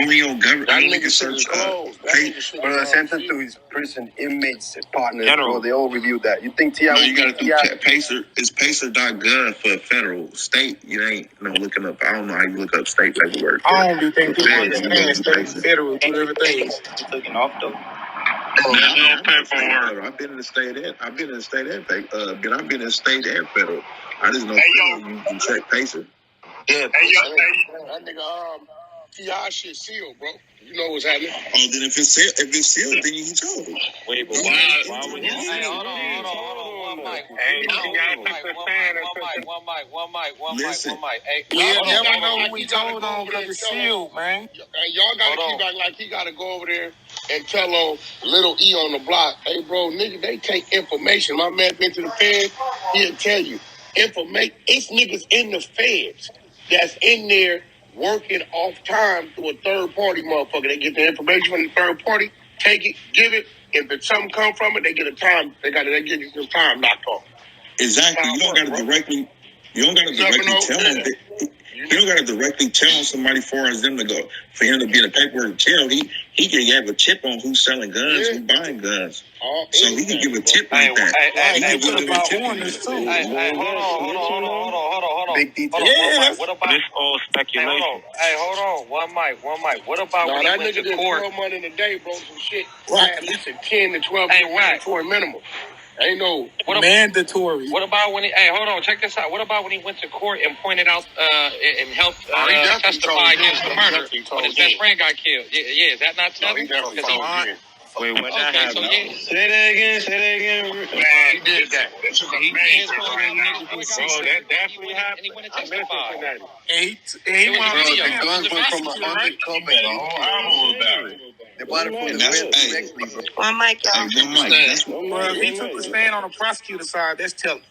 Only your government. That nigga search. Bro, the sentence to his prison inmates partners, bro, they all reviewed that. You think Ti? No, you gotta do Pacer. It's Pacer.gov for federal. State, you ain't looking up. I don't know how you look up state paperwork. I don't do think people understand state and federal two different things. Taking off though. There's no paperwork. I've been in the state and I've been in the state and federal. I just know you can check Pacer. Yeah, that nigga Ti shit sealed, bro. You know what's happening. Oh, then if it's sealed, then you told him. Wait, but why would you? Hey, hold on. One mic. Listen. Hey, you never know who we told on because it's sealed, man. Y'all gotta keep acting like he gotta go over there and tell on little E on the block, hey, bro, nigga, they take information. My man been to the feds, he'll tell you. Information. It's niggas in the feds that's in there working off time through a third party motherfucker. They get the information from the third party, take it, give it. If it's something come from it, they get a time. They get you some time knocked off. Exactly. You don't gotta directly tell them. You don't gotta directly tell somebody for them to go for him to be in the paperwork jail. He can have a tip on who's selling guns, who's buying guns. So he can give a tip like that. Hey, what about warnings too? Hey, hold on. Big detail. What about this all speculation? Hey, hold on. One mic. What about when that he went nigga to court? 12 months in a day, bro, some shit. At least a 10 to 12 mandatory minimum. Ain't no mandatory. What about when he? Hey, hold on. Check this out. What about when he went to court and pointed out and helped testify against the murder when his best friend got killed? Yeah. Is that not telling? Wait, when that happened? Say that again. Man, he did that. That definitely happened. And he went to testify. And he went The guns went from an undercover. They bought it from the directly, bro. One mic, y'all. Well, if he took the stand on the prosecutor side, that's telling.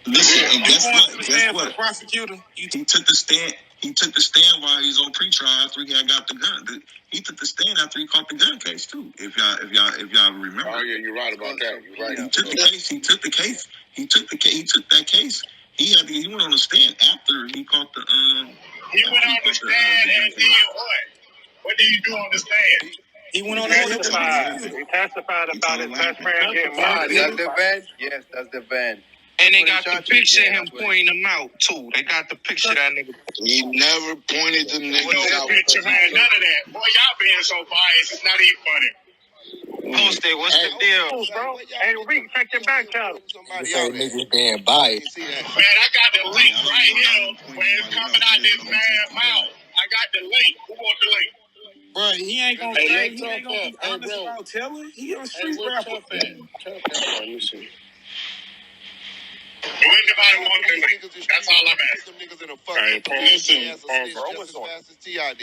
Listen, and guess what? The prosecutor, he took the stand. He took the stand while he's on pretrial after he got the gun. He took the stand after he caught the gun case too. If y'all remember. Oh yeah, you're right about that. You're right. He took the case. He took that case. He went on the stand after he caught the. He went on the stand and did what? What did he do on the stand? he went on there. He testified about his best friend getting murdered. That's the van? Yes, that's the van. And they got the picture of him pointing them out, too. They got the picture of that nigga. He never pointed the niggas out. Picture, man, none of that. Boy, y'all being so biased, it's not even funny. Post it, what's the deal? Bro, hey, Reek, check your back channel. Niggas being biased. Man, I got the link right here where it's coming out this man's mouth. I got the link. Who want the link? Bro, he ain't gonna say, he ain't gonna be honest about telling. He a street rapper. Let me see. Anybody want the link? That's all I'm asking.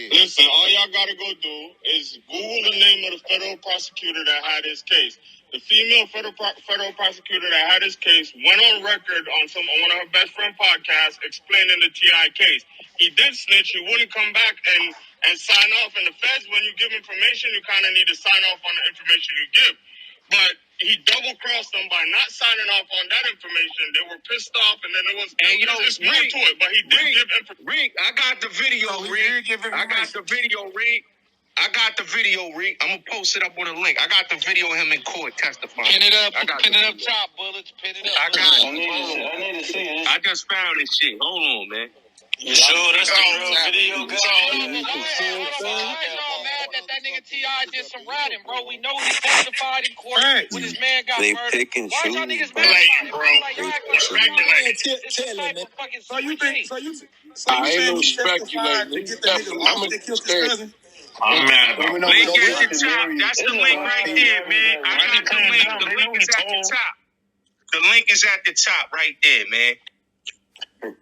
Listen, all y'all gotta go do is Google the name of the federal prosecutor that had this case. The female federal prosecutor that had this case went on record on one of her best friend podcasts explaining the Ti case. He did snitch. He wouldn't come back and sign off. And the feds, when you give information, you kind of need to sign off on the information you give. But he double-crossed them by not signing off on that information. They were pissed off, and then there was just more to it. But he did give information. Rick, I got the video, Rick. I got the video, Rick. I'm going to post it up on a link. I got the video of him in court testifying. Pin it up top, bullets. Pin it up. I got it. I need to see it. I just found this shit. Hold on, man. You sure that's the real video? That nigga Ti did some ratting, bro. We know he testified in court when his man got murdered. Pick and Why choose. y'all niggas mad about it? So you think? I ain't no speculating. I'm a cousin. I'm mad. Link at the top. That's the link right there, man. I got the link. The link is at the top. The link is at the top right there, man.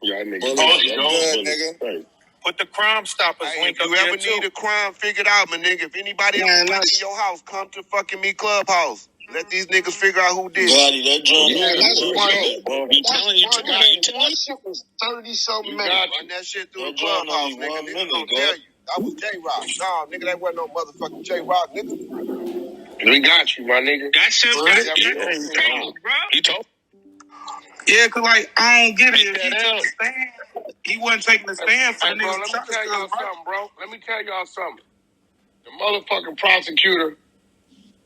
Y'all niggas. Put the Crime Stoppers link up there, too. If you ever need a crime figured out, my nigga, if anybody else in your house, come to fucking me Clubhouse. Let these niggas figure out who did it. Well, he telling you that shit was 30-something minutes. Run that shit through the Clubhouse, nigga. Niggas gonna tell you. I was J-Rock. Nah, nigga, that wasn't no motherfucking J-Rock, nigga. We got you, my nigga. That shit, bro. He told. Yeah, cause like I don't get it. If he took the stand, he wasn't taking the stand for the niggas. Let me tell y'all something, bro. Let me tell y'all something. The motherfucking prosecutor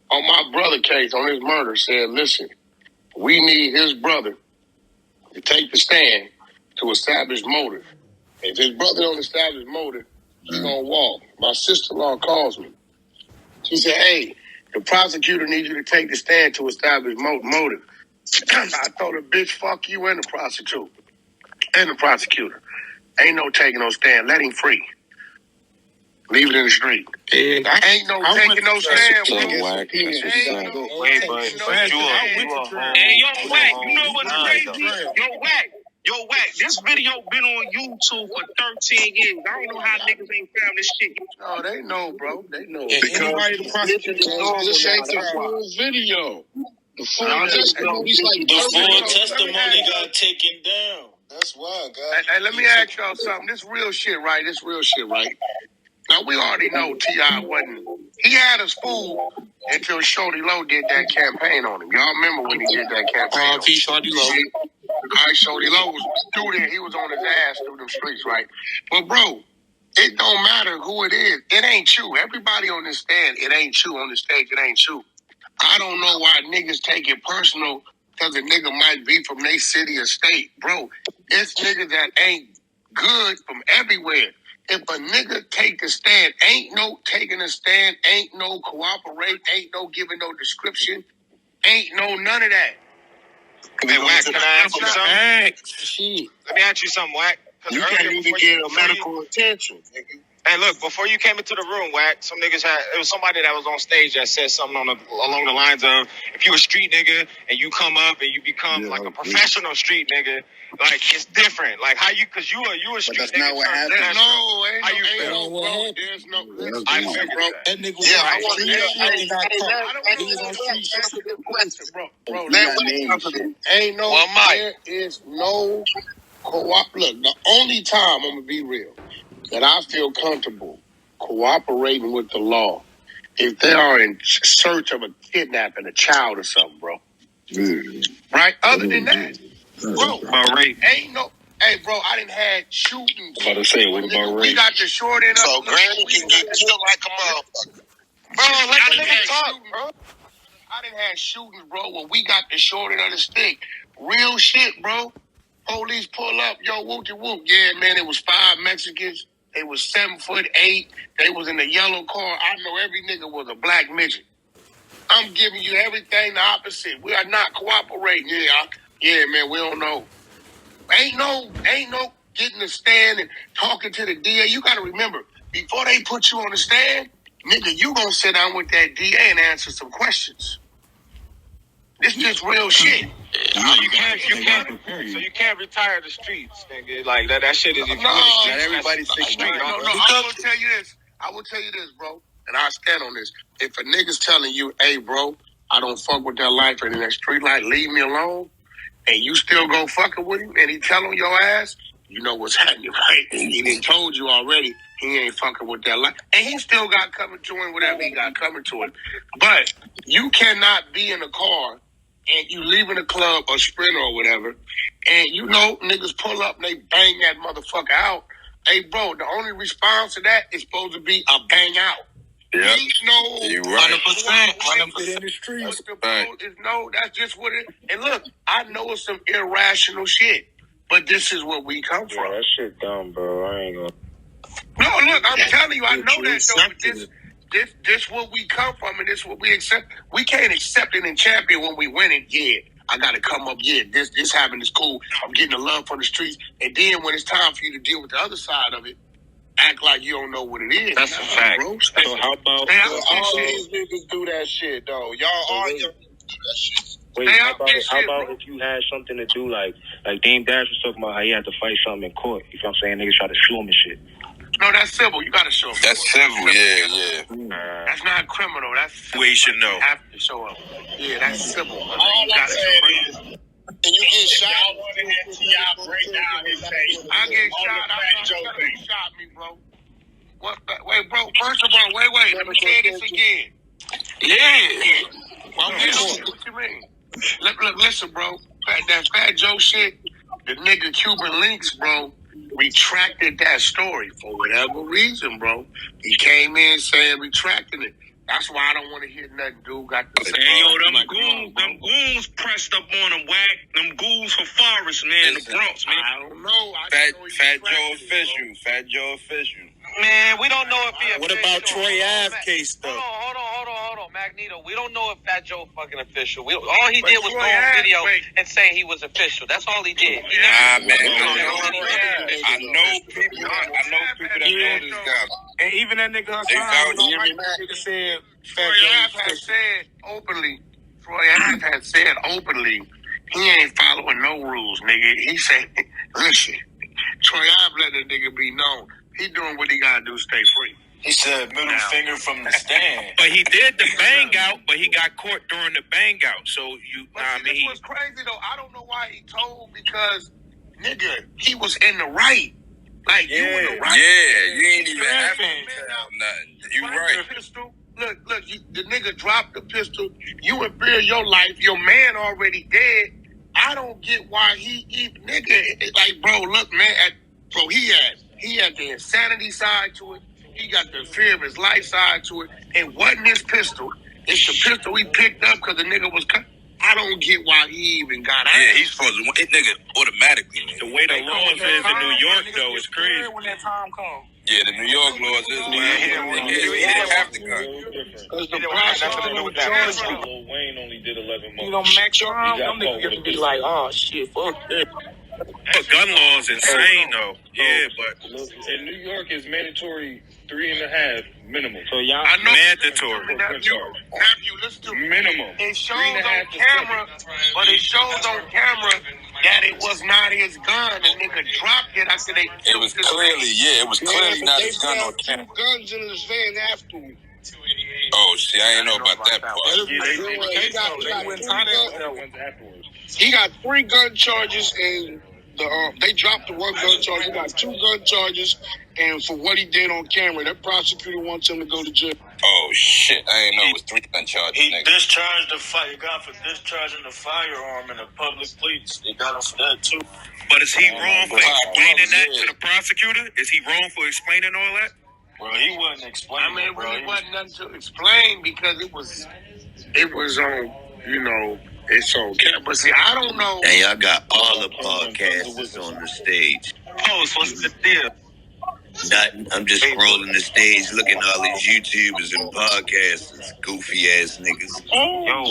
on my brother case, on his murder, said, listen, we need his brother to take the stand to establish motive. If his brother don't establish motive, he's gonna walk. My sister-in-law calls me. She said, hey, the prosecutor needs you to take the stand to establish motive. I told her, bitch, fuck you and the prosecutor. Ain't no taking no stand. Let him free. Leave it in the street. Ain't no taking no stand. Hey, yo, Wack, you know what's crazy? Yo, Wack, this video been on YouTube for 13 years. I don't know how niggas ain't found this shit. No, they know, bro. They know. Anybody the prosecutor This ain't the full video. The full testimony got taken down. That's why, guys. Hey, let me ask y'all something. This real shit, right? Now, we already know T.I. wasn't... He had us fooled until Shorty Low did that campaign on him. Y'all remember when he did that campaign? Shorty Low. All right, Shorty Low was through there. He was on his ass through them streets, right? But, bro, it don't matter who it is. It ain't you. Everybody on this stand, it ain't you. On the stage, it ain't you. I don't know why niggas take it personal because a nigga might be from their city or state. Bro, it's niggas that ain't good from everywhere. If a nigga take a stand, ain't no taking a stand, ain't no cooperate, ain't no giving no description, ain't no none of that. Hey, Wack, can I ask you something? Let me ask you something, Wack. You can't even get a medical attention, nigga. Hey, look, before you came into the room, Wack, it was somebody that was on stage that said something along the lines of, if you a street nigga and you come up and you become like a professional street nigga, like it's different. Like how you, cause you a street nigga. But that's not what happened. No, ain't no, bro. There's no. I figured bro. That nigga was ain't no. There is no co-op. Look, the only time I'm gonna be real that I feel comfortable cooperating with the law if they are in search of a kidnapping a child or something, bro. Right? Other than that, bro, ain't no. Hey, bro, I done had shootings. What about we got the short end up. So Granny can get killed like a motherfucker. Bro, let the nigga talk, bro. I done had shootings, bro, where we got the short end of the stick. Real shit, bro. Police pull up, yo, whoopty whoop. Yeah, man, it was 5 Mexicans. They was 7'8". They was in the yellow car. I know every nigga was a black midget. I'm giving you everything the opposite. We are not cooperating. Yeah, man, we don't know. Ain't no getting the stand and talking to the DA. You got to remember, before they put you on the stand, nigga, you gonna sit down with that DA and answer some questions. This just real shit. So you can't retire the streets, nigga. Like that shit is. Not everybody six street. No. I will tell you this, bro, and I stand on this. If a nigga's telling you, hey, bro, I don't fuck with that life and in that street light, leave me alone, and you still go fucking with him, and he tell on your ass, you know what's happening, right? He done told you already he ain't fucking with that life, and he still got coming to him, whatever he got coming to him. But you cannot be in a car and you leaving a club or Sprinter or whatever, and you know niggas pull up and they bang that motherfucker out. Hey, bro, the only response to that is supposed to be a bang out. Yeah, you right. 100% in the streets. No, that's just what it. And look, I know it's some irrational shit, but this is where we come from. That shit dumb, bro. I ain't gonna. No, look, I'm telling you, I know that though. But this what we come from, and this what we accept. We can't accept it and champion when we win it. Yeah, I gotta come up. Yeah, this happened. It's cool. I'm getting the love from the streets. And then when it's time for you to deal with the other side of it, act like you don't know what it is. That's a fact. Bro. So how about all these niggas do that shit though? Y'all all do that shit. Wait, how about if you had something to do like Dame Dash was talking about how he had to fight something in court? You know what I'm saying? Niggas try to sue him and shit. No, that's civil. You gotta show up. That's civil, yeah. That's not criminal. That's civil. We should know. You have to show up. Yeah, that's civil. All I'm saying is, and you get shot. I want to have T.I. break down his face. I get shot. You shot me, bro. What? Wait, bro. First of all, wait. Let me say this again. Yeah. Well, what you mean? Look, listen, bro. That Fat Joe shit, the nigga Cuban Links, bro, retracted that story for whatever reason, bro. He came in saying retracting it. That's why I don't want to hear nothing dude got to say. Hey, yo, them goons pressed up on them, Wack. Them goons for Forest, man, the Bronx, man. I don't know. Fat Joe official. Man, we don't know if he official. What about Troy Ave case, though? Hold on, Magneto. We don't know if Fat Joe fucking official. All he did was go on video and say he was official. That's all he did. Man. I know people that know this guy. And even that nigga Hassan, nigga said Troy Ave has said openly, he ain't following no rules, nigga. He said, listen, Troy Ave let the nigga be known. He doing what he gotta do, stay free. He said middle finger from the stand. But he did the bang out, but he got caught during the bang out. So this was crazy though. I don't know why he told, because nigga, he was in the right. Like you in the right. Yeah, you ain't even having nothing. You right. Pistol. Look, the nigga dropped the pistol. You in fear of your life. Your man already dead. I don't get why he nigga. Like, bro, look, man. He had the insanity side to it. He got the fear of his life side to it. It wasn't his pistol. It's the pistol he picked up because the nigga was cut. I don't get why he even got out. Yeah, he's supposed to. It nigga automatically. Man. The way the laws is in New York, though, is crazy. When that time comes. Yeah, the New York laws is. He didn't have to gun. Because the process Lil Wayne only did 11 months. You know, Max Ron, them niggas be like, oh shit, fuck this. But gun law is insane, though. Yeah, but in New York, it's mandatory 3.5 minimum. So y'all, I know mandatory. Nephew, listen to me. Minimum. It shows on camera, but it shows on camera that it was not his gun. The nigga dropped it after they It was clearly not his gun on camera. 2 guns in his van afterwards. Oh, shit, I ain't know about that part. He got 3 gun charges, and they dropped the 1 gun charge. He got 2 gun charges, and for what he did on camera, that prosecutor wants him to go to jail. Oh, shit, I ain't know it was 3 gun charges. He discharged the got for discharging the firearm in a public place. They got him for that, too. But is he wrong for explaining that to the prosecutor? Is he wrong for explaining all that? Bro, he wasn't explaining. I mean, it really wasn't nothing to explain because it was on, you know, it's on camera. But see, I don't know. And y'all got all the podcasters on the stage. Post, what's the deal? Nothing. I'm just scrolling the stage, looking at all these YouTubers and podcasters, goofy ass niggas. Yeah,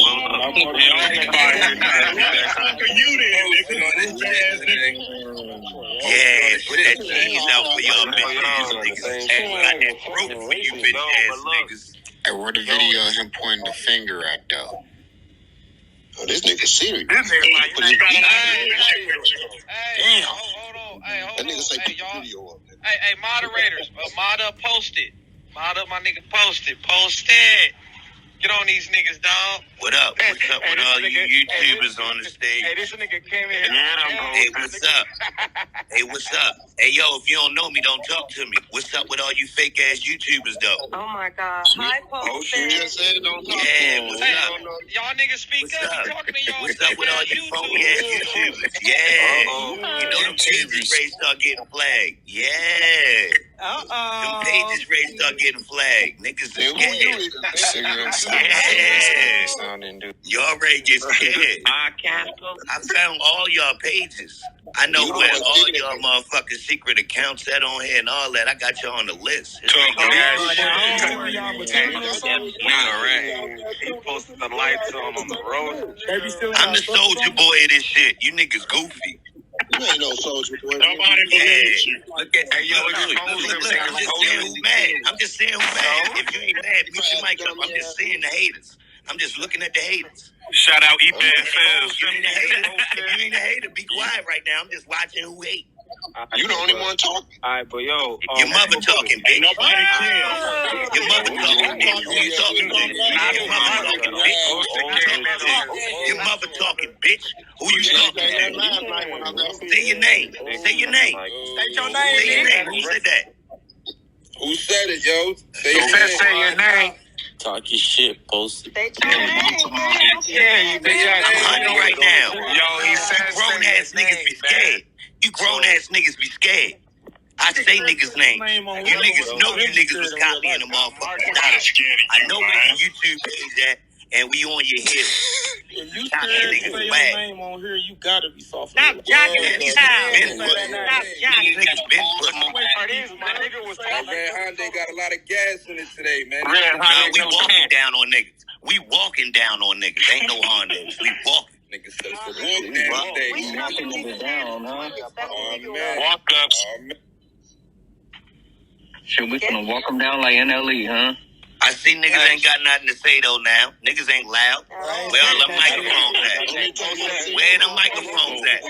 put that cheese out for y'all bitch ass niggas. Got that throat for you bitch ass niggas. I wrote a video of him pointing the finger at though. Oh, this nigga serious. This nigga like, Damn. Hold on. That nigga say put y'all. the video up. Hey, moderators. Mod up, post it. Mod up, my nigga, post it. Post it. Get on these niggas, dog. What up? What's up with all you YouTubers on the stage? Hey, this nigga came in. Hey, what's up? Hey, what's up? Hey, yo, if you don't know me, don't talk to me. What's up with all you fake ass YouTubers, though? Oh my God. Hi, Post. Oh, she just said don't talk to me. What's up? Y'all niggas speak up. I'm talking to y'all. What's up with all you phony ass YouTubers? Yeah. You know them pages ready to start getting flagged. Yeah. Them pages ready to start getting flagged. Niggas are scared. Yeah. Y'all ready to get scared. I found all y'all pages. I know where all y'all motherfucking secret accounts at on here and all that. I got y'all on the list. He posted the lights on the road. I'm the soldier boy of this shit. You niggas goofy. You ain't no soldier boy. Nobody believes you. Look at I'm just saying who's mad. If you ain't mad, mute your mic up. I'm just saying the haters. I'm just looking at the haters. Shout out If you ain't a hater, be quiet right now. I'm just watching who hate. You the only one talking. Alright, but yo. Your mother talking, bitch. Your mother talking, bitch. Who you talking to? Your mother talking, bitch. Who you talking to? Say your name. Say your name. State your name. Say your name. Who said that? Who said it, yo? Say your name. Talk your shit, Post it. State your name. Yeah, I'm hunting right now. Yo, he said Grown ass niggas be scared. You grown ass niggas be scared. I say niggas' names. You niggas know you niggas was copying the motherfucking style. I know where the YouTube page at, and we on your heels. If you scared to say your name on here, you gotta be soft. Stop jacking this time. Stop jacking. Niggas been putting. My nigga was talking. Man, Hyundai got a lot of gas in it today, man. We walking down on niggas. We walking down on niggas. Ain't no Hondas. We walking. Niggas said it's a walk down day. We knocking niggas down, huh? Walk up. Shit, we finna walk them down like NLE, huh? I see niggas ain't got nothing to say though now. Niggas ain't loud. Where all the microphones at? Where the microphones at?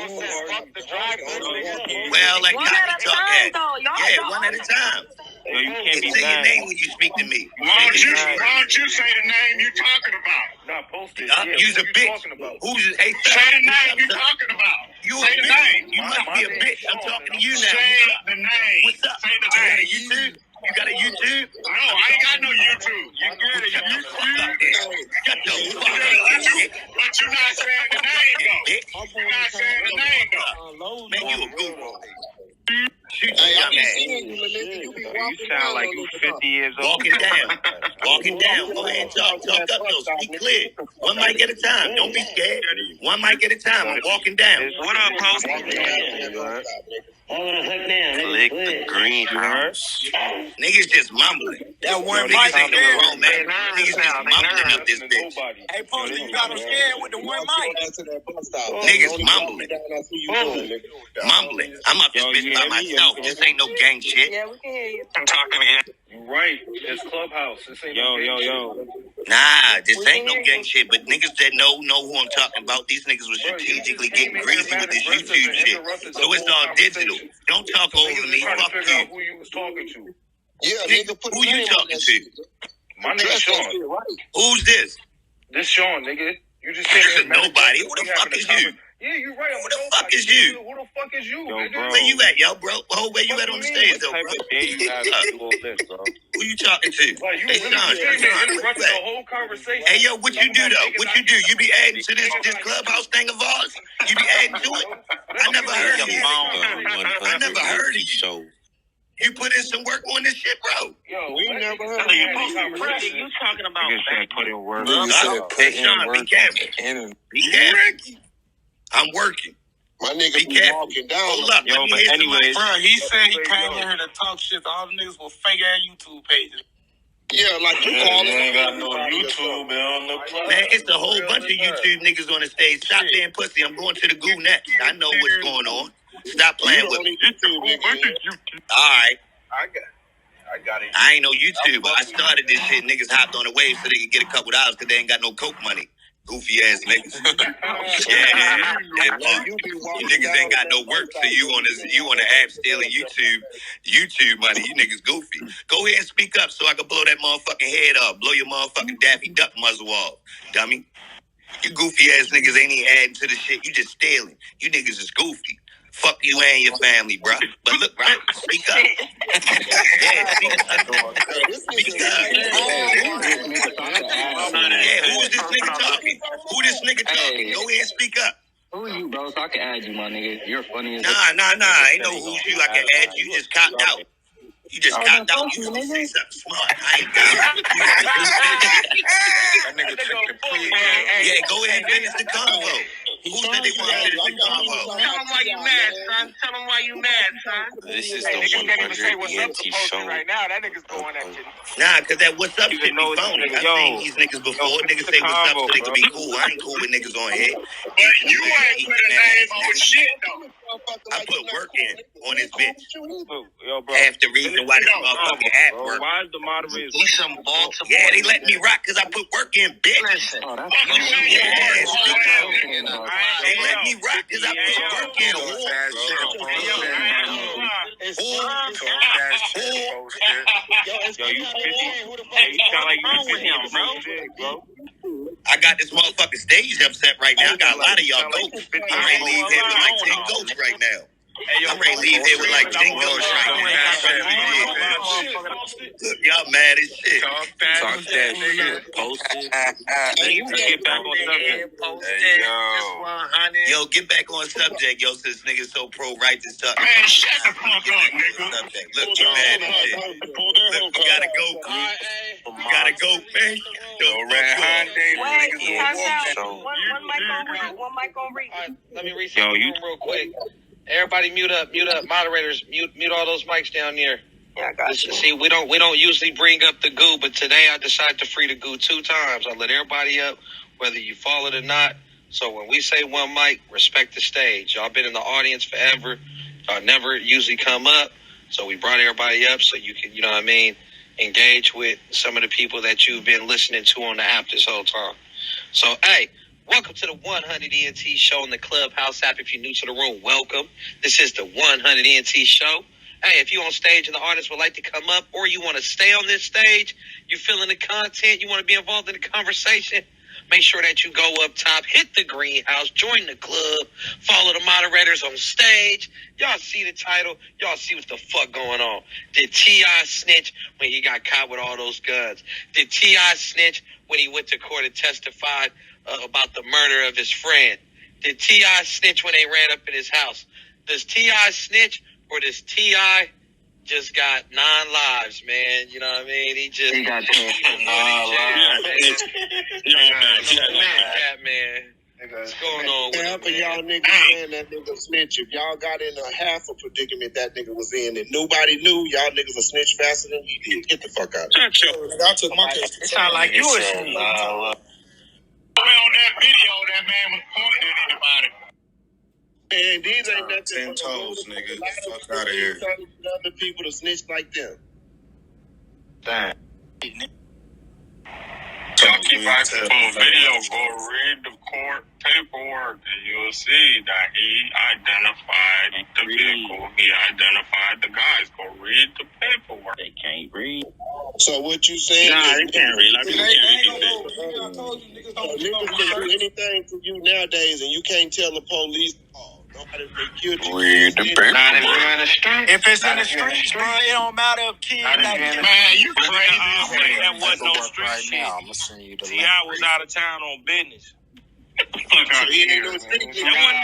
Where all that copy talk at? Yeah, one at a time. Yo, you can't be Say your mad. name when you speak to me. Why don't you say the name you talking about? Not posted. You's a bitch. Who's it? Hey, Say the name you talking about. You Say the name. You must be a bitch. I'm talking to you now. Say the name. What's up? Say the You got a name. YouTube? You got a YouTube? No, I ain't got no YouTube. You got a YouTube? Shut the fuck up. But you're not saying the name though. You're not saying the name though. Man, you a goof. Shoot your dumb ass. You sound like you 50 years old. Walking down. Walking down. Go ahead and talk. Talk up though. Speak clear. One mic at a time. Don't be scared. One mic at a time. I'm walking down. What up, Post? Click the greenhouse. Niggas just mumbling. That one Niggas mic ain't no scared. grown man. Niggas just mumbling up this bitch. Hey, Post, you got them scared with the one mic. Niggas mumbling. Mumbling. I'm up this bitch by myself. This ain't no gang shit. Yeah, we can hear you. I'm talking again. You right. It's Clubhouse. This ain't Yo. Nah, this ain't no gang shit. But niggas that know who I'm talking about. These niggas was strategically getting greasy with this YouTube shit. So it's all digital. Don't talk over me. Fuck you. Who you was talking to? Yeah, Nigga, who you talking to? My name's Sean. Who's this? This Sean, nigga. You just This said is nobody. Who the fuck is you? Yeah, you right. Who the fuck is you? Who the fuck is you, Yo, nigga? bro. Where you at, yo, bro? Oh, where you at on the stage, though, What bro? type of day you have to do all this, bro? Who you talking to? Like, you Hey, really Sean, interrupted where the you at? whole conversation. Hey, yo, what you do, though? What you do? You be adding to this Clubhouse thing of ours? You be adding to it? I never heard of you. I never heard of you. You put in some work on this shit, bro. Yo, We never heard of you. You talking about put in work. Hey, Sean, be careful. Be careful. I'm working. My nigga Be be careful. walking down. Hold up. Yo, Let me but hear anyways. Bro, he said he came in here to talk shit to all the niggas with fake ass YouTube pages. Yeah, like you call You ain't got no it. YouTube, man. No Man, it's a whole bunch of YouTube niggas on the stage. Stop being pussy. I'm going to the goo next. I know what's going on. Stop playing with me. All right. I got it. I ain't no YouTuber. I started this shit. Niggas hopped on the wave so they could get a couple dollars because they ain't got no coke money. Goofy ass niggas. Yeah. You niggas ain't got no work, so you on the app stealing YouTube money. You niggas goofy. Go ahead and speak up so I can blow that motherfucking head off. Blow your motherfucking Daffy Duck muzzle off, dummy. You goofy ass niggas ain't even adding to the shit. You just stealing. You niggas is goofy. Fuck you and your family, bro. But look, bro, speak up. Yeah, speak up. Speak up. Yeah, who is this nigga talking? Who this nigga talking? Go ahead and speak up. Who are you, bro? So I can add you, my nigga. You're funny as Nah. Ain't no who's you. I can add you. You just copped out. You just copped out. You gonna say something smart. I ain't got it. That nigga took the plea. Yeah, go ahead and finish the convo. Who said they want to finish the convo? Tell them why you mad, son. Tell them why you mad, son. This is Hey, niggas can't even say the what's up to 100 Posty show. right now. That nigga's going at you. Nah, cause that what's up You shit be know it's phony. nigga, I yo. seen these niggas before. Niggas say what's up so they can be cool. I ain't cool with niggas on here. You ain't put a name on shit though. I put work in on this bitch. Yo, bro. Half the reason why this motherfucking app Bro, work. why is the moderators? We some Baltimore. Yeah, they let me rock cause I put work in, bitch. Oh, that's Yeah, speak up. They let me rock cause I put work in. Yo, you 50. Hey, you sound like you 50 on some shit, bro. I got this motherfucking stage upset right now. I got a lot of y'all goats. I might leave here with like 10 goats right now. I'm ready to leave here with like dingo shrinking. Look, y'all mad as shit. Talk that shit. Post it. Get back on subject. Yo, get back on subject, yo, since niggas so pro-righteous stuff. Man, shut the fuck up, nigga. Subject. Look, you mad as shit. Look, we gotta go. We gotta go, man. Wait, time's out. One mic on read. All right, let me reset the room real quick. Everybody mute up. Moderators, mute all those mics down there. Yeah, I got you. See, we don't usually bring up the goo, but today I decided to free the goo 2 times. I let everybody up, whether you follow it or not. So when we say one mic, respect the stage. Y'all been in the audience forever. Y'all never usually come up. So we brought everybody up so you can, you know what I mean, engage with some of the people that you've been listening to on the app this whole time. So, hey, welcome to the 100 ENT show on the Clubhouse app. If you're new to the room, welcome. This is the 100 ENT show. Hey, if you on stage and the audience would like to come up, or you want to stay on this stage, you feeling the content, you want to be involved in the conversation, make sure that you go up top, hit the greenhouse, join the club, follow the moderators on stage. Y'all see the title. Y'all see what the fuck going on. Did Ti snitch when he got caught with all those guns? Did Ti snitch when he went to court and testified about the murder of his friend? Did Ti snitch when they ran up in his house? Does Ti snitch, or does Ti just got 9 lives, man? You know what I mean? He got 9 lives. Man. What's going on with Half of y'all niggas saying that nigga snitch. If y'all got in a half a predicament that nigga was in and nobody knew, y'all niggas will snitch faster than he did. Get the fuck out of here. I took my case. It sound like you a snitch. On that video, that man was pointing at anybody. Man, these ain't nothing. 10 toes, nigga. Fuck out of here. Other people to snitch like them. Damn. Keep watching full video. Go read the court paperwork, and you'll see that he identified the vehicle. He identified the guys. Go read the paperwork. They can't read. So what you saying? Nah, they can't read. Like, niggas can do anything to you nowadays, and you can't tell the police. Read the paperwork. If it's in the streets, bro, it don't matter if kids like man, you crazy. That wasn't no street shit. I'm gonna send you the T.I. was out of town on business. Fuck out of here. That wasn't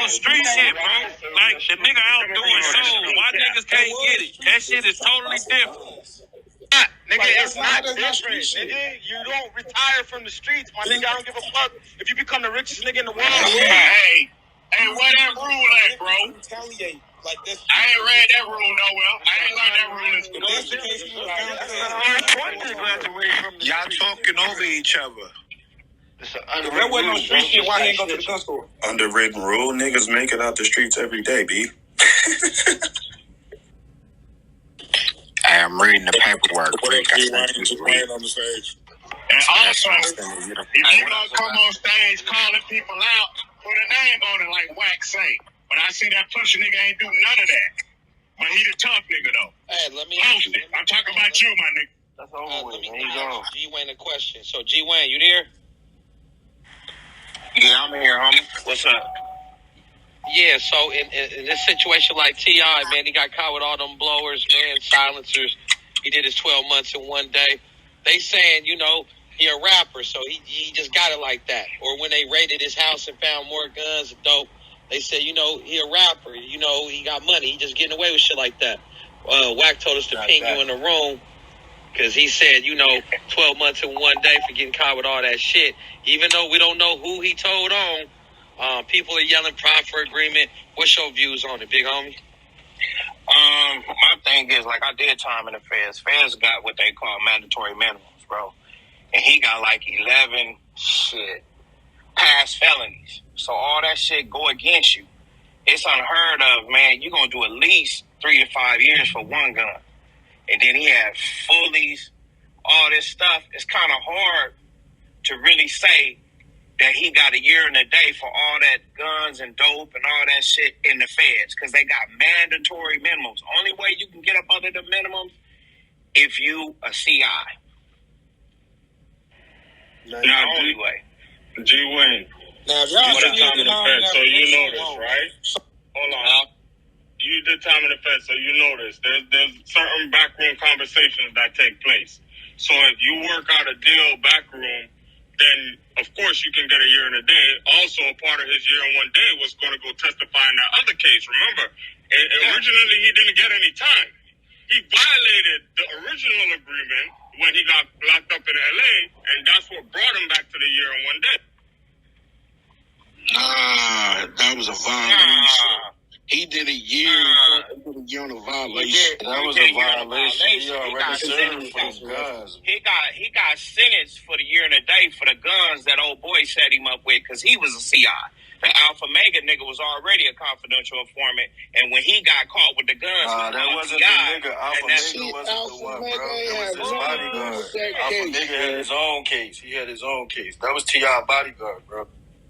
no street shit, bro. Like, the nigga out doing shows. Why niggas can't get it? That shit is totally different. Nigga, it's not different, nigga. You don't retire from the streets, my nigga. I don't give a fuck if you become the richest nigga in the world. Hey, where that rule at, bro? Retaliate like this. I ain't read that rule nowhere. I ain't learned that rule in school. Y'all talking over each other. there wasn't no street shit. Why he ain't go to the gun store? Underwritten rule. Niggas make it out the streets every day, B. I'm reading the paperwork. On the stage. And also, if you gonna come on stage calling people out, put a name on it like Wack say. But I see that pusher nigga ain't do none of that. But he the tough nigga though. Hey, let me Post it. I'm talking about you, my nigga. That's over with. Let me ask G-Wayne a question. So, G-Wayne, you there? Yeah, I'm here, homie. What's up? Yeah, so in this situation like T.I., man, he got caught with all them blowers, man, silencers. He did his 12 months in one day. They saying, you know, he a rapper, so he just got it like that. Or when they raided his house and found more guns and dope, they said, you know, he a rapper. You know, he got money. He just getting away with shit like that. Wack told us to ping you in the room because he said, you know, 12 months in one day for getting caught with all that shit. Even though we don't know who he told on, people are yelling proffer agreement. What's your views on it, big homie? My thing is, like, I did time in the feds. Feds got what they call mandatory minimums, bro. And he got like 11 past felonies. So all that shit go against you. It's unheard of, man. You're going to do at least 3 to 5 years for one gun. And then he had fullies, all this stuff. It's kind of hard to really say that he got a year and a day for all that guns and dope and all that shit in the feds because they got mandatory minimums. Only way you can get up under the minimums if you a CI. Now, only way. G-Wayne. Now, if you y'all spent time in the feds, so you know this, right? Hold on. you did time in the Fed, so you know this. There's certain backroom conversations that take place. So if you work out a deal backroom, then of course you can get a year and a day. Also, a part of his year and 1 day was going to go testify in that other case. Remember, originally he didn't get any time. He violated the original agreement when he got locked up in LA, and that's what brought him back to the year and 1 day. That was a violation. He did a year on a violation. That was a violation. He already served for his guns. He got sentenced for the year and a day for the guns that old boy set him up with because he was a CI. The Alpha Mega nigga was already a confidential informant, and when he got caught with the guns, that wasn't the nigga. Alpha Mega wasn't the one, bro. That was his bodyguard. Alpha Mega had his own case. He had his own case. That was T.I. bodyguard, bro.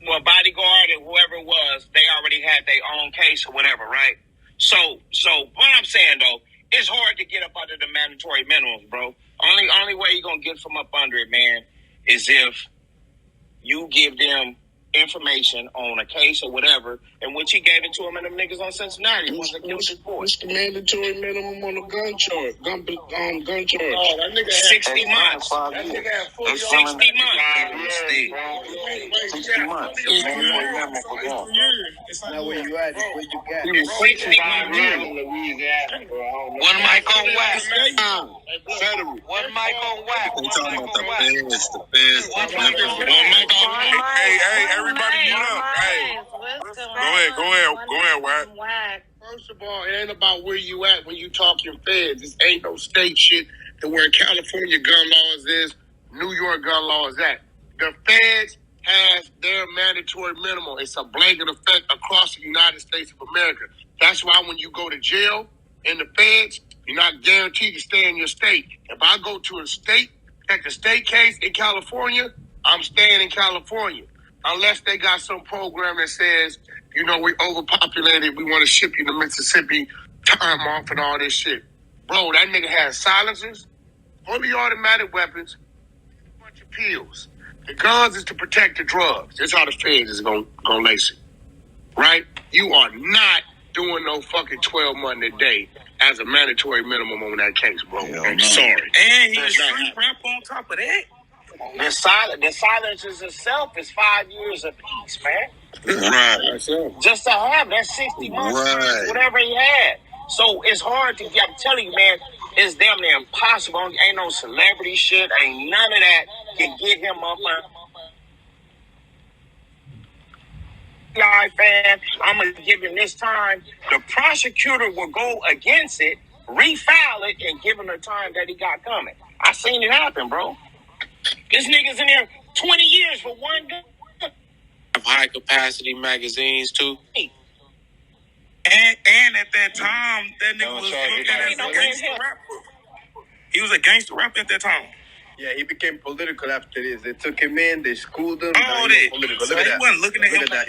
Well, bodyguard and whoever it was, they already had their own case or whatever, right? So what I'm saying though, it's hard to get up under the mandatory minimums, bro. Only way you're gonna get from up under it, man, is if you give them information on a case or whatever, in which he gave it to him and them niggas on Cincinnati. What's the mandatory minimum on a gun charge? Gun charge. Oh, that nigga 60 months. That nigga had 60 months. 60 months. It's not where you at, it's where you got. He was 65 years in Louisiana, bro. One mic on Wack. One mic on Wack. We talking about the feds. Hey, everybody mute up. Hey, go ahead, Wack. First of all, it ain't about where you at when you talking feds. This ain't no state shit. And where California gun laws is, New York gun law is at. The feds has their mandatory minimum. It's a blanket effect across the United States of America. That's why when you go to jail in the feds, you're not guaranteed to stay in your state. If I go to a state, take a state case in California, I'm staying in California. Unless they got some program that says, you know, we overpopulated, we want to ship you to Mississippi, time off and all this shit. Bro, that nigga has silencers, fully automatic weapons, a bunch of pills. The guns is to protect the drugs. That's how the feds is gonna lace it. Right? You are not doing no fucking 12 months a day as a mandatory minimum on that case, bro. I'm sorry. And he's street rap on top of that. The silences itself is 5 years apiece, man. Right. Just to have that 60 months, whatever he had. So it's hard to get. I'm telling you, man, it's damn near impossible. Ain't no celebrity shit. Ain't none of that can get him up. Fan, I'm gonna give him this time. The prosecutor will go against it, refile it, and give him the time that he got coming. I seen it happen, bro. This nigga's in there 20 years for one gun. High capacity magazines too. And at that time, that nigga was looking at a gangster rapper. He was a gangster rapper at that time. Yeah, he became political after this. They took him in, they schooled him. All that. Political. So Look he at wasn't looking at him like that.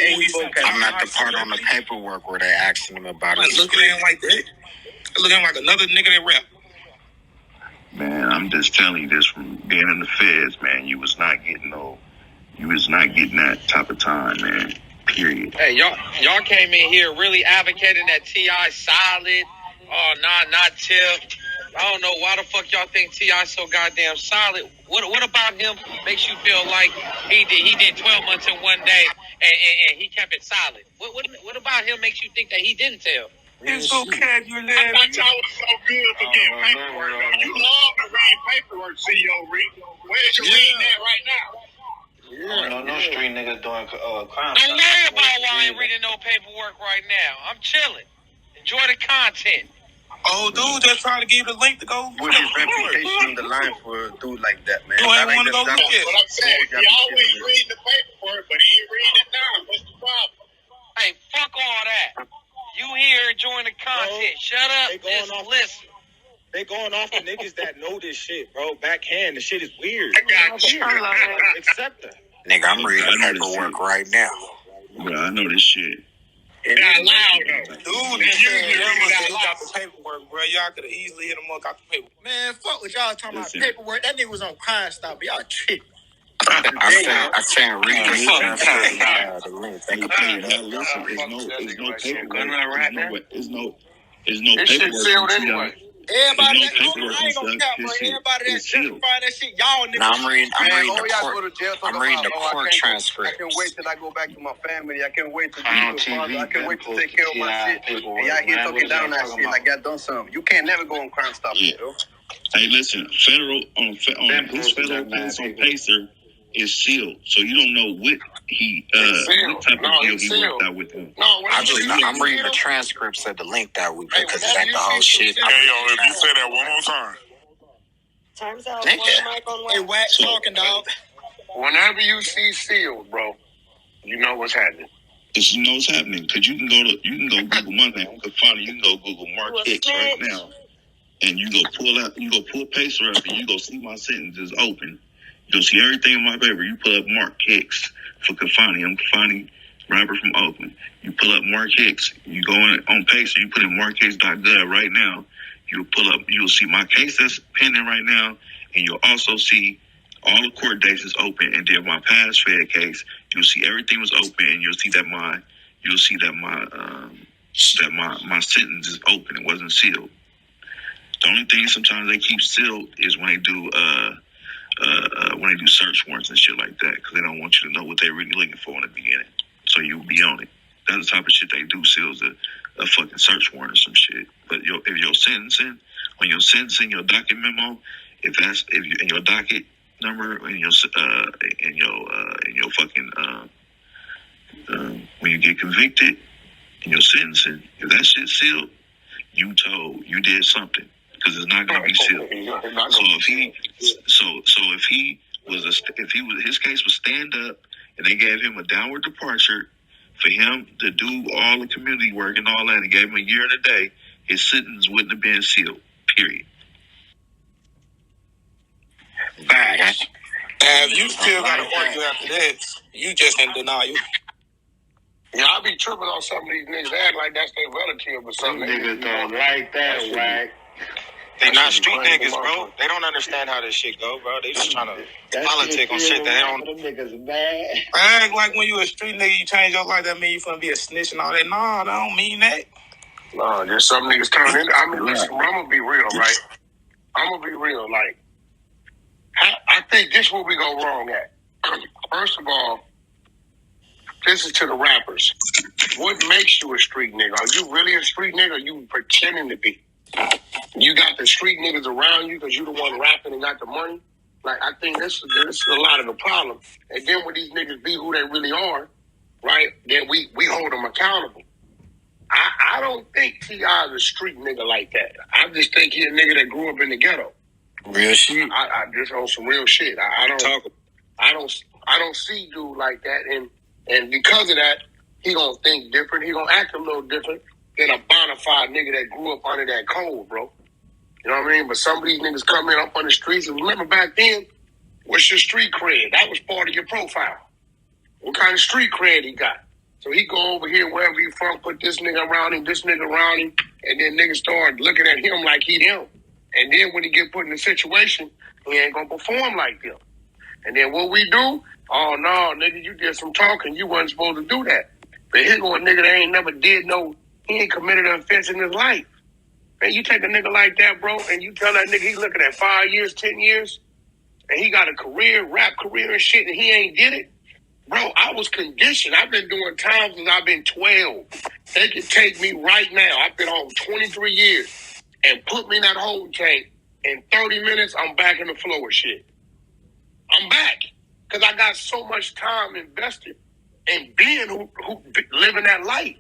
I'm not the part on the paperwork where they asking him about it. Looking at him like that. Looking like another nigga that rap. Man, I'm just telling you this from being in the feds, man. You was not getting that type of time, man. Period. Hey, y'all came in here really advocating that T.I. solid. Oh, not Tip. I don't know why the fuck y'all think T.I. so goddamn solid. What about him makes you feel like he did 12 months in 1 day and he kept it solid? What about him makes you think that he didn't tell? It's okay, you live. I thought y'all was so good for getting paperwork, though. You love to read paperwork, CEO Reed. Where's you reading that right now? Yeah, no street niggas doing crime. Don't worry about why I ain't reading no paperwork right now. I'm chilling. Enjoy the content. Oh, dude, just trying to give you the link to go. Put his reputation on the line for a dude like that, man. You ain't want to go That's get what I'm saying. He always reading the paperwork, but he ain't reading it now. What's the problem? Hey, fuck all that. You here enjoying the content. Shut up. Just listen. They going off the niggas that know this shit, bro. Backhand, the shit is weird. I got you. Accept that. Nigga, I'm reading paperwork right now. Bro, I know this shit. It's not loud, though. Dude, he got the paperwork, bro. Y'all could have easily hit him up, got the paperwork. Man, fuck with y'all talking about paperwork. That nigga was on Crime Stop. Y'all tripping. I can't read It's no paperwork. There's no this shit paperwork. sealed anyway. Everybody that I ain't gonna count, bro. Everybody that's justifying that shit, y'all niggas. No, I'm reading the court transcript. I can't wait till I go back to my family. I can't wait to be responsible. I can't wait to take care of my shit. And y'all here talking down that shit like y'all done something. You can't never go on Crime Stoppers, yo. Hey, listen, federal this federal case on Pacer is sealed, so you don't know what what type of deal he worked out with him. I'm reading the transcripts of the link that we put because it's like the whole shit. Hey, yo, if you say that one more time. Time's out. One mic on Hey, Wack talking, dog. Whenever you see sealed, bro, you know what's happening. You know what's happening because you can go Google my name. You can go Google Mark Hicks right now, and you go pull Pacer up, and you go see my sentences open. You'll see everything in my paper. You pull up Mark Hicks for Kafani. I'm Kafani, rapper from Oakland. You pull up Mark Hicks. You go on Pacer. You put in markhicks.gov right now. You'll see my case that's pending right now, and you'll also see all the court dates is open. And then my past Fed case, you'll see everything was open, and you'll see that my sentence is open. It wasn't sealed. The only thing sometimes they keep sealed is when they do search warrants and shit like that, because they don't want you to know what they're really looking for in the beginning. So you'll be on it. That's the type of shit they do. Seals a fucking search warrant or some shit. But if your sentencing, your docket memo, if in your docket number in your fucking when you get convicted in your sentencing, if that shit's sealed, you did something. Because it's not going to be sealed. If his case was stand up and they gave him a downward departure for him to do all the community work and all that, and gave him a year and a day, his sentence wouldn't have been sealed. Period. Facts. And if you still got to argue after this, you just in denial. Yeah, I be tripping on some of these niggas act like that's their relative or something. Some niggas don't like that, Wack. They not street niggas, bro. They don't understand how this shit go, bro. They just trying to politic on shit that they don't. Them niggas mad. I act like when you a street nigga, you change your life, that mean you finna be a snitch and all that. Nah, that don't mean that. No, there's some niggas turn in. I mean, listen, I'm gonna be real, right? I'm gonna be real. Like, I think this is where we go wrong at. First of all, this is to the rappers. What makes you a street nigga? Are you really a street nigga, or you pretending to be? You got the street niggas around you because you the one rapping and got the money. Like, I think this is a lot of the problem. And then when these niggas be who they really are, right, then we hold them accountable. I don't think Ti is a street nigga like that. I just think he a nigga that grew up in the ghetto. Real shit. I just on some real shit. I don't see dude like that, and because of that, he gonna think different. He gonna act a little different than a bona fide nigga that grew up under that code, bro. You know what I mean? But some of these niggas come in up on the streets, and remember back then, what's your street cred? That was part of your profile. What kind of street cred he got? So he go over here, wherever he from, put this nigga around him, and then niggas start looking at him like he them. And then when he get put in a situation, he ain't gonna perform like them. And then what we do? Oh, no, nigga, you did some talking. You wasn't supposed to do that. But here go a nigga that ain't never did he ain't committed an offense in his life. Man, you take a nigga like that, bro, and you tell that nigga he's looking at 5 years, 10 years, and he got a career, rap career and shit, and he ain't did it. Bro, I was conditioned. I've been doing time since I've been 12. They can take me right now. I've been home 23 years and put me in that holding tank. In 30 minutes, I'm back in the flow of shit. I'm back because I got so much time invested in being who living that life.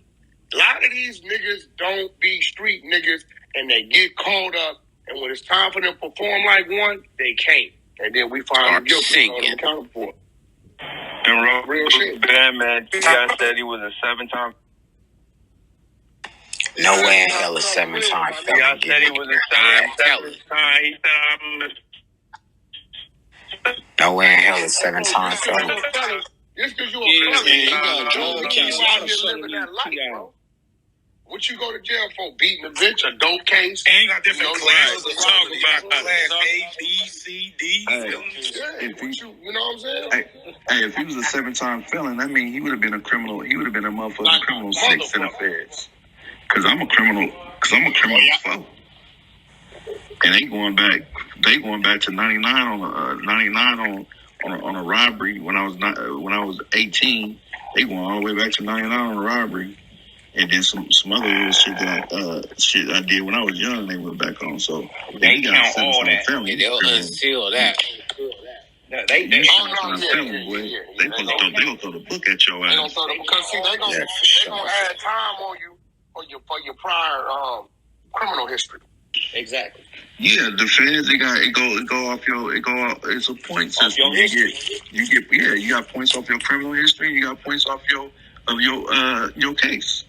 A lot of these niggas don't be street niggas, and they get caught up, and when it's time for them to perform like one, they can't. And then we find them guilty and accountable for it. And real shit. Bad man, Ti said he was a 7-time. No way in hell a 7-time felon. Ti said he was a 7-time. He said no way in hell a 7-time felon. Just because you a felon, you out here living that life, bro. What you go to jail for? Beating a bitch, a dope case? And you got different classes to talk about. Class A, B, C, D. You know what I'm saying? Hey, if he was a 7-time felon, that means he would have been a criminal. He would have been a motherfucking criminal 6 in the feds. Because I'm a criminal Because I'm a criminal foe. And they going back to 99 on a robbery when I was 18. They going all the way back to 99 on a robbery. And then some other little shit that I did when I was young, they went back on. So they count all that. Yeah, they'll unseal that. They gonna throw the book at your ass. They gonna throw the because see they gonna add time on you for your prior criminal history. Exactly. Yeah, the feds it's a point system. You got points off your criminal history. You got points off your case.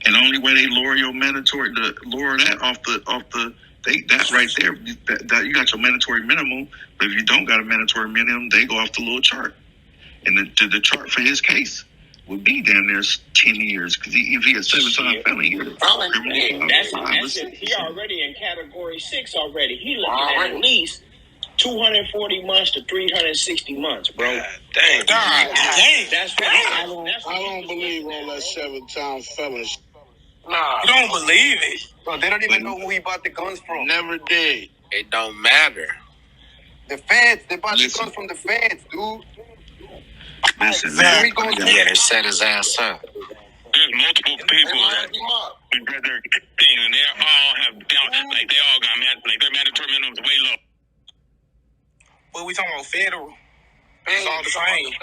And the only way they lower your mandatory that right there, that you got your mandatory minimum. But if you don't got a mandatory minimum, they go off the little chart. And the chart for his case would be down there 10 years because if he had 7-time felony, that's it. He already in category 6 already. He looking at least 240 months to 360 months, bro. Dang. That's what I don't believe all that 7-time felons. Nah. You don't believe it. Bro, they don't even know who he bought the guns from. Never did. It don't matter. The feds, they bought the guns from the feds, dude. Listen, they set his ass up. There's multiple people that read their thing, and they all have like they all got their mandatory minimums way low. But we talking about federal. It's all the same.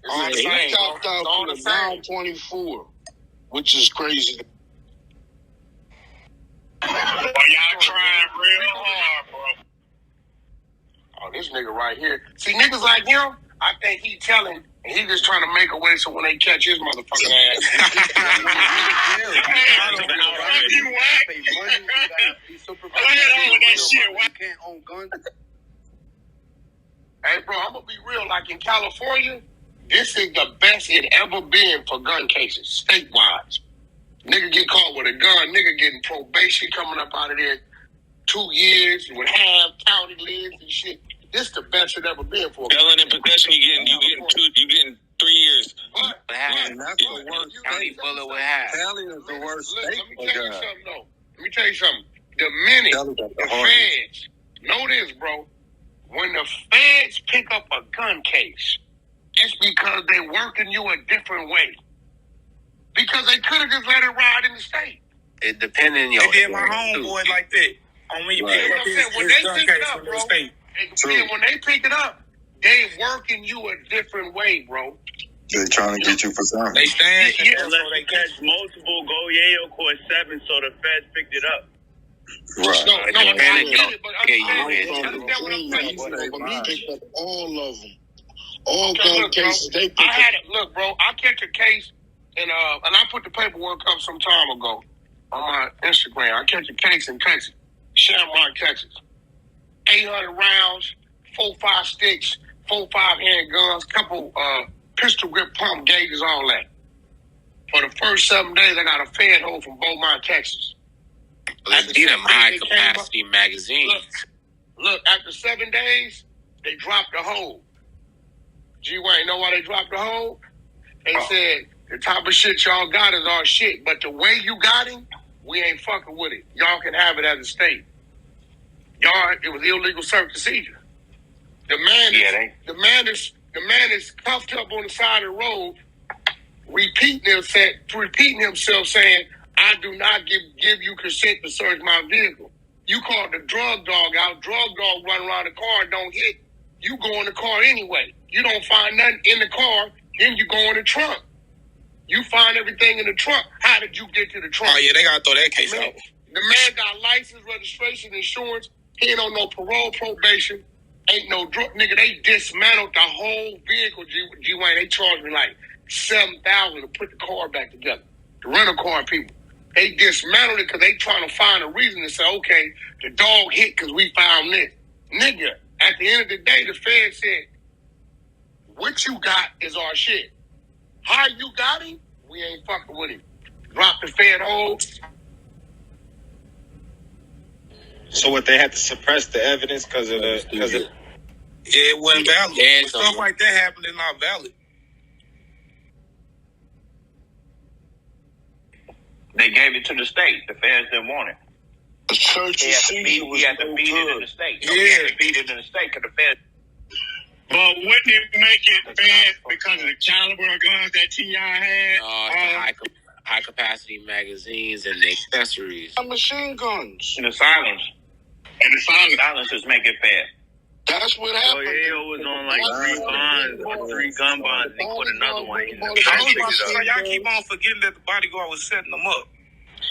All the same. Chopped out to down 24, which is crazy. Well, y'all trying real hard, bro. Oh, this nigga right here. See, niggas like him, I think he telling, and he just trying to make a way so when they catch his motherfucking ass. Hey, bro, I'm gonna be real. Like in California, this is the best it ever been for gun cases, statewide. Nigga get caught with a gun, nigga getting probation coming up out of there 2 years with half county lives and shit. This the best it ever been for. Felon in possession, you getting 3 years. But that's the worst county bullet with half. Cali is the worst state. Let me tell you something, though. Let me tell you something. The minute the feds, know this, bro, when the feds pick up a gun case, it's because they working you a different way. Because they could have just let it ride in the state. It depending on your. They did my homeboy like that. On when you pick up his gun case from the state. When they pick it up, they working you a different way, bro. They trying to get you for something. They stand so they catch multiple go Yale court 7, so the feds picked it up. Right. No, I get it, but he picked up all of them. All gun cases they picked up. Look, bro, I catch a case and I put the paperwork up some time ago on my Instagram. I catch a case in Texas, Shamrock, Texas. 800 rounds, 4-5 sticks, 4-5 handguns, couple pistol grip pump gauges, all that. For the first 7 days, I got a fed hold from Beaumont, Texas. Let's get them high capacity magazines. Look, after 7 days, they dropped the hold. G-Wayne, know why they dropped the hold? They said, the type of shit y'all got is our shit, but the way you got him, we ain't fucking with it. Y'all can have it as a state. Y'all, it was illegal search and seizure. The man is cuffed up on the side of the road, repeating himself, saying, "I do not give you consent to search my vehicle." You called the drug dog out. Drug dog run around the car and don't hit. You go in the car anyway. You don't find nothing in the car, then you go in the trunk. You find everything in the trunk. How did you get to the trunk? Oh yeah, they gotta throw that case out. The man got license, registration, insurance. He ain't on no parole, probation. Ain't no drug. Nigga, they dismantled the whole vehicle, G-Wayne. They charged me like $7,000 to put the car back together. The rental car people. They dismantled it because they trying to find a reason to say, okay, the dog hit because we found this. Nigga, at the end of the day, the Fed said, what you got is our shit. How you got him? We ain't fucking with him. Drop the Fed hold. So what, they had to suppress the evidence because of it wasn't valid. Yeah, stuff like that happened is not valid. They gave it to the state. The feds didn't want it. The church He had to feed it in the state. So he had to feed it in the state because the feds. But wouldn't it make it bad because of the caliber of guns that T.I. had? The high capacity magazines and the accessories. Machine guns. And the silence. And the silencers make it bad. That's what happened. He was on like 3 bonds, 3 gun bonds, and he put another one in. Y'all keep on forgetting that the bodyguard was setting them up.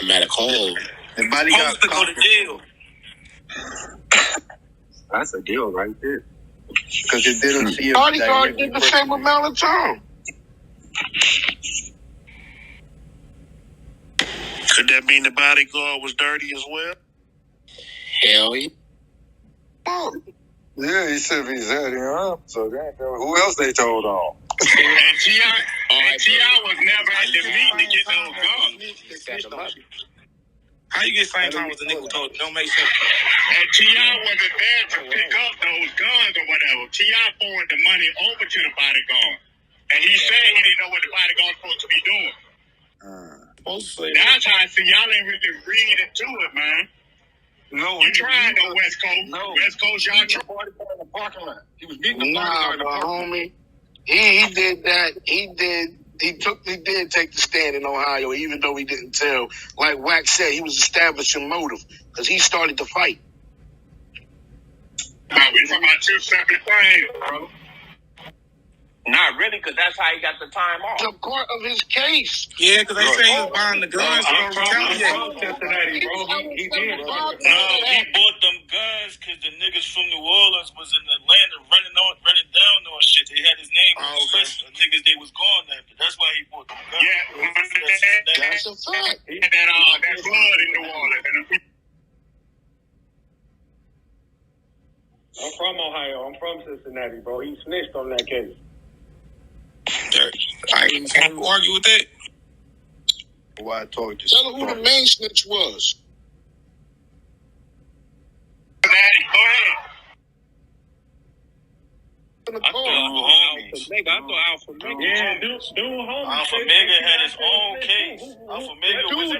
I'm at a cold. The bodyguard supposed to go to jail. That's a deal right there. Because it didn't see bodyguard did the same amount of time. Could that mean the bodyguard was dirty as well? Hell yeah. Yeah, he said he's setting up. So who else they told on? And T.I. was never at the meeting to get those guns. How you get same time with the nigga who told you? Don't make sense. And T.I. wasn't there to pick up those guns or whatever. T.I. forwarded the money over to the bodyguard. And he said he didn't know what the bodyguard was supposed to be doing. That's how I see y'all ain't really read into it, man. No, you tried on West Coast. No. West Coast, y'all tried. In the parking lot. He was meeting the bodyguard in the parking lot. Homie. He did that. He did take the stand in Ohio, even though he didn't tell. Like Wack said, he was establishing motive because he started the fight. No, we're talking about 2 separate things, bro. Not really, because that's how he got the time off. It's a part of his case. Yeah, because they say he was buying the guns I'm from Cincinnati, bro. He did. No, he bought them guns because the niggas from New Orleans was in Atlanta running down on shit. They had his name on the list of niggas they was going after. That's why he bought them guns. Yeah, that's a fact. He had that blood in New Orleans. I'm from Ohio. I'm from Cincinnati, bro. He snitched on that case. I can't argue with that. Why I told you. Tell her who the main snitch was. Go ahead. I thought Alpha Mega. Yeah, dude, Alpha Mega had his own case. Alpha Mega was a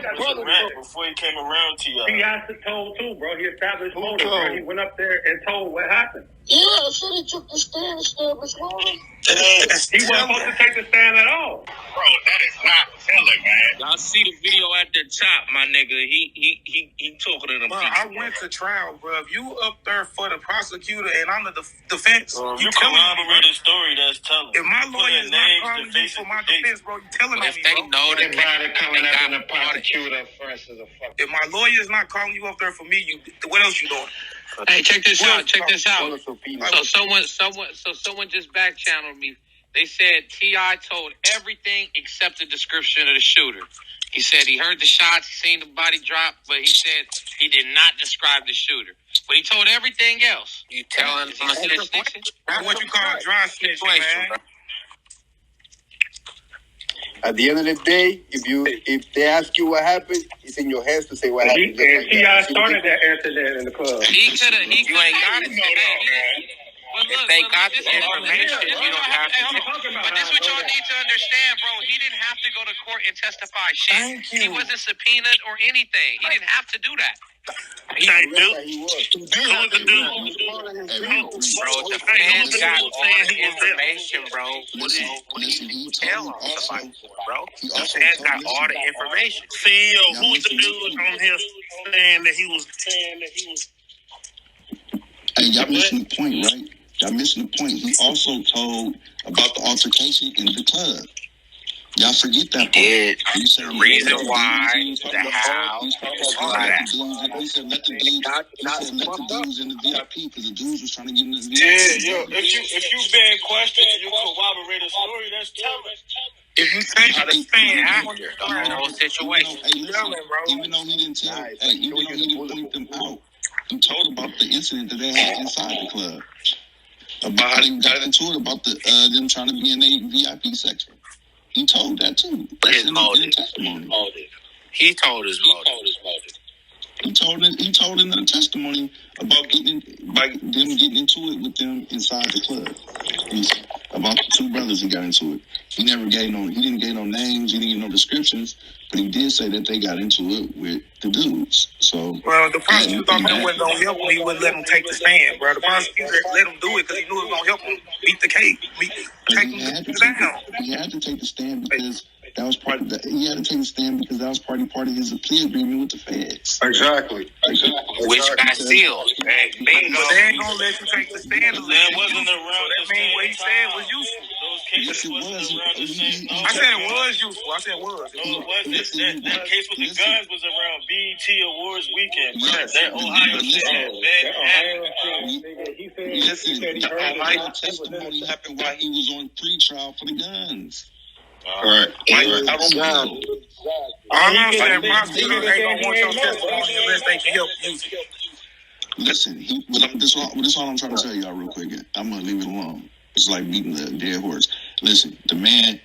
rat before he came around to y'all. He has to told too, bro. He established motive, bro. He went up there and told what happened. Yeah, I said he took the stand, established motive. He wasn't supposed to take the stand at all. Bro, that is not telling, man. Y'all see the video at the top, my nigga. He talking to them bro, people. I went to trial, bro. If you up there for the prosecutor and I'm the defense, you corroborate a story that's telling. If my lawyer is not calling you for my defense, bro, you telling me, if they know the coming up in the prosecutor versus a fuck. If my lawyer is not calling you up there for me, what else you doing? Hey, check this out. So someone just back channeled me. They said T.I. told everything except the description of the shooter. He said he heard the shots, he seen the body drop, but he said he did not describe the shooter. But he told everything else. You telling that's what you call dry snitching, man. At the end of the day, if they ask you what happened, it's in your hands to say what happened. And T.I. started that incident in the club. He ain't got it. If they got this information, you don't have to. But this is what y'all need to understand, bro. He didn't have to go to court and testify shit. He wasn't subpoenaed or anything. He didn't have to do that. Bro, the fans got all the information, bro. What did you tell somebody for, bro? The fans got all the information. CEO, who's the dude on here saying that he was? Hey, y'all missing the point, right? Y'all missing the point. He also told about the altercation in the club. Y'all forget that. He did. The reason why, the how, all that. He said let the dudes in the VIP because the dudes was trying to get in the VIP. Yeah, if you being questioned and you corroborate a story, that's telling. If you take the stand after the whole situation, even though he didn't tell, even though he didn't point them out, he told about the incident that they had inside the club. About how they got into it, about them trying to be in a VIP section. He told that too. His motive. He told his motive. He told in the testimony about them getting into it with them inside the club. About two brothers he got into it. He didn't give no names, he didn't give no descriptions, but he did say that they got into it with the dudes. So, well, the prosecutor thought that wasn't gonna help him. He wouldn't let him take the stand, bro. The prosecutor let him do it because he knew it was gonna help him beat the case, take him down. He had to take the stand because that was part of the. He had to take the stand because that was part of his plea agreement with the feds. Exactly. Which got sealed. But they ain't gonna let you take the stand. That wasn't around. That means what he said was useful. Those cases wasn't around the same. I said it was useful. I said it was. No, it wasn't. That case with the guns was around BET Awards weekend, bro. That Ohio shit had bad. Listen, the Ohio testimony happened while he was on pre-trial for the guns. Right. All I'm saying, prosecutors ain't gonna want your testimony unless they can help you. Listen, this is all I'm trying to tell y'all real quick. I'm gonna leave it alone. It's like beating the dead horse. Listen, the man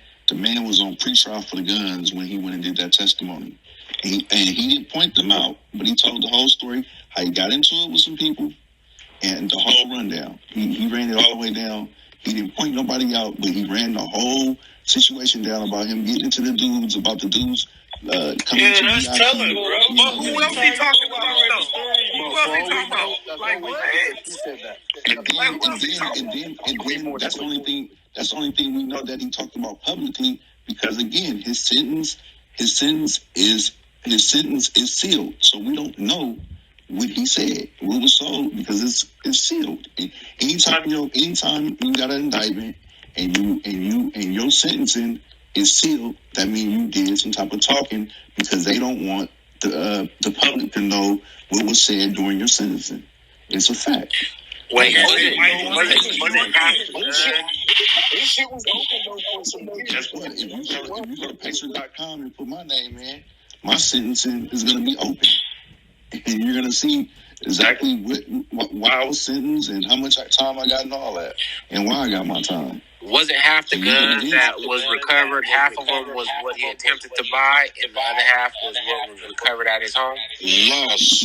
was on pre-trial for the guns when he went and did that testimony. And he didn't point them out, but he told the whole story, how he got into it with some people, and the whole rundown. He ran it all the way down. He didn't point nobody out, but he ran the whole situation down about him getting into the dudes, about the dudes coming to that's the telling, bro. But who else he talking about, though? Who else he talking about? Like, what? And then that's the only thing we know that he talked about publicly, because again, his sentence is sealed. So we don't know what he said, what was sold, because it's sealed. And anytime you got an indictment and your sentencing is sealed, that means you did some type of talking, because they don't want the public to know what was said during your sentencing. It's a fact. Wait, Guess what? If you go to Pacer.com and put my name in, my sentencing is going to be open. And you're going to see exactly why I was sentenced and how much time I got and all that, and why I got my time. Wasn't half the guns that was recovered, half of them was what he attempted to buy, and the other half was what was recovered at his home? He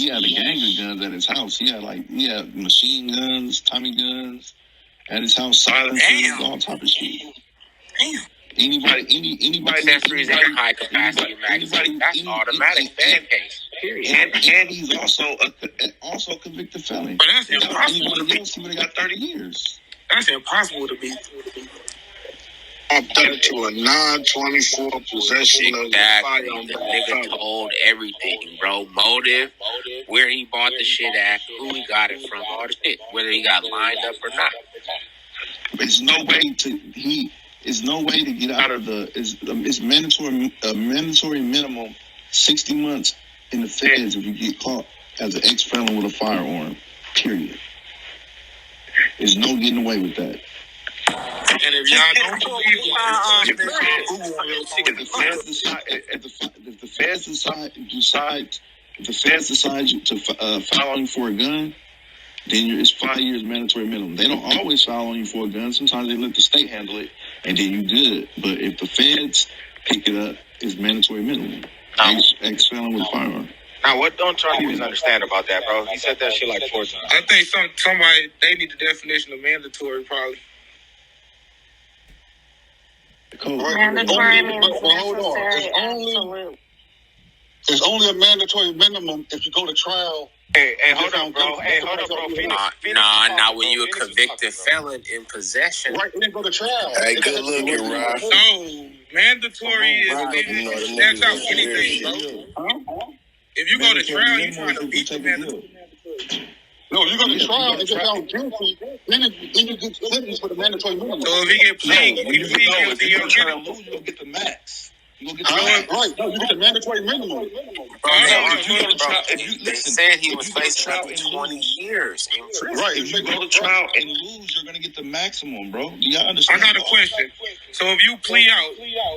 had a gang of guns at his house. He had machine guns, Tommy guns at his house, silencers, all type of shit. Anybody that's reason high capacity magazine. That's automatic fan case. Period. And he's also a convicted felon. But that's impossible to beat. He would have got 30 years. That's impossible to beat. Up that to a non-24 possession of the nigga told everything, bro. Motive, where he bought the shit at, who he got it from, all the shit, whether he got lined up or not. There's no way to get out of it's mandatory minimum 60 months in the feds if you get caught as an ex-felon with a firearm. Period. There's no getting away with that. And if y'all don't believe if the feds decide to file on you for a gun, then it's 5 years mandatory minimum. They don't always file on you for a gun. Sometimes they let the state handle it, and then you good. But if the feds pick it up, it's mandatory minimum. Ex-felon with a firearm. Now, what don't y'all niggas understand about that, bro? He said that shit like 4 times. I think somebody, they need the definition of mandatory, probably. Mandatory means necessary, absolute. It's only a mandatory minimum if you go to trial. Hey, hold on, bro. Nah, when you a convicted felon in possession. Right, you didn't go to trial. Hey, good looking, Ralph. No, mandatory is that's out anything, bro. If you go to trial, you trying to beat the mandatory. No, you go to trial and get found guilty, then you get sentenced for the mandatory minimum. So if he get plead guilty, you'll get the max. Right, no, you get the mandatory minimum. They said he was facing up to 20 years in prison. Right, if you go to trial and lose, you're gonna get the maximum, bro. Do y'all understand? I got a question. So if you plea out,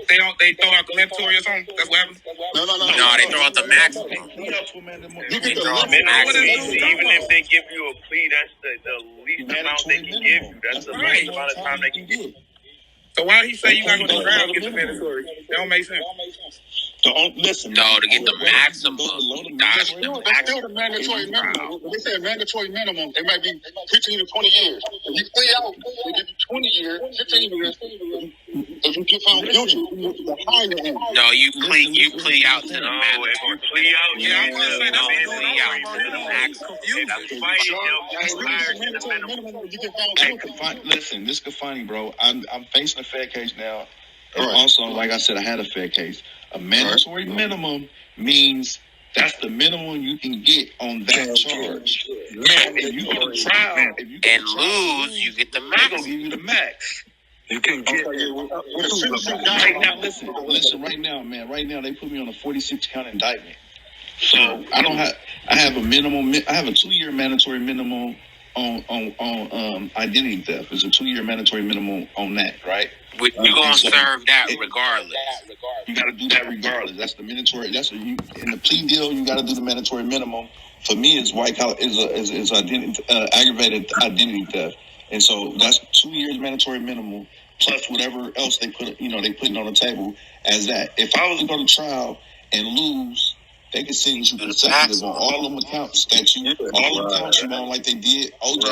they throw out the mandatory or something? That's what happens? No, they throw out the maximum. You get the maximum. Even if they give you a plea, that's the least amount they can give you. That's the least amount of time they can give you. So why he say you gotta go to trial to get the mandatory? That don't make sense. Listen, no, to get the maximum. That's still the mandatory minimum. When they say mandatory minimum, it might be 15 to 20 years. If you plea out, they give you 20 years, 15 years. If you get found guilty, you're higher end. No, you plea out to the mandatory. If you plea out, Yeah, I'm gonna say that's plea out to the maximum. Listen, this is funny, bro. I'm facing a Fed case now. And also, like I said, I had a Fed case. A mandatory minimum means that's the minimum you can get on that charge. If you go to trial and lose, you get the max. They're gonna give you the max. You can get right now. Listen, right now, man. Right now, they put me on a 46 count indictment. So I have a minimum. I have a 2-year mandatory minimum on identity theft. It's a 2-year mandatory minimum on that, right? You're gonna serve that regardless. You got to do that regardless. That's the mandatory. That's in the plea deal. You got to do the mandatory minimum. For me, it's white collar is identity aggravated identity theft, and so that's 2 years mandatory minimum plus whatever else they put. They putting on the table as that. If I was to go to trial and lose, they could send you consecutive on all them accounts that you on like they did OJ.